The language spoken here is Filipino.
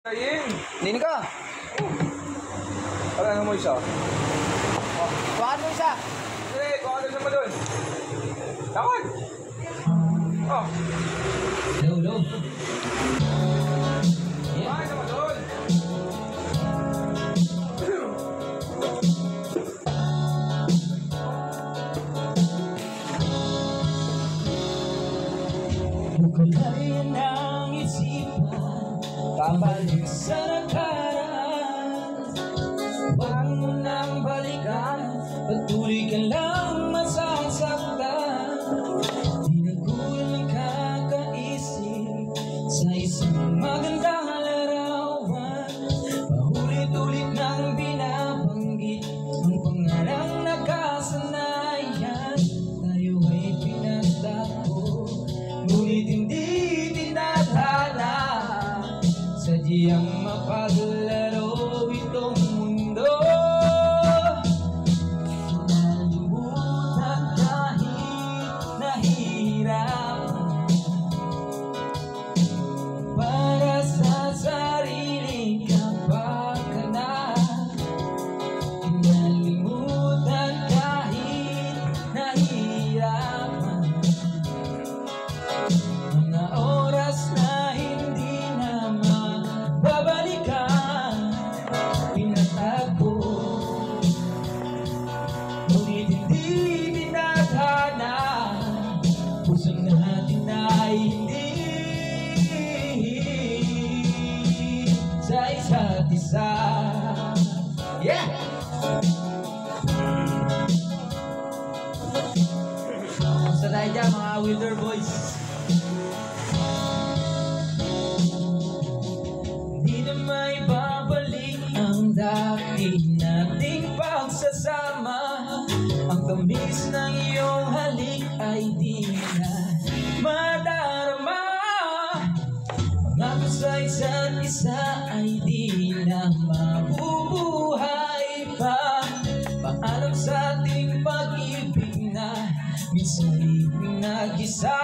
Ayun! Nini ka! Ano mo isa? Kuhaan mo isa! Sige, kung ano sa mo doon. Takot! Oh! Low. Ay, sa mo doon! Bukalayan ang isipan, pabalik sa nakaraan. Huwag mo nang balikan, patuloy ka lang masasaktan. Di na kulang kakaisip sa isang magandang larawan. Paulit-ulit nang binabanggit ang pangalang nakasanayan. Tayo ay pinagtago, ngunit hindi tinadhana. Sadyang mapaglaro itong mundo. Nalimutan kahit nahihirapan, para sa sariling kapakanan. Nalimutan kahit nahihirapan, mga oras na hindi na mababalikan. Pinatago, ngunit hindi tinadhana. Puso natin ay hindi sa isa't isa. Yeah! Basta tayo dyan mga Wilder Boys. Di na may babalik ang dati nating pagsasama. Ang tamis ng iyong halik ay di na madarama. Pangako sa isa't isa ay di na mabubuhay pa. Paalam sa ating pag-ibig na minsan di nag-isa.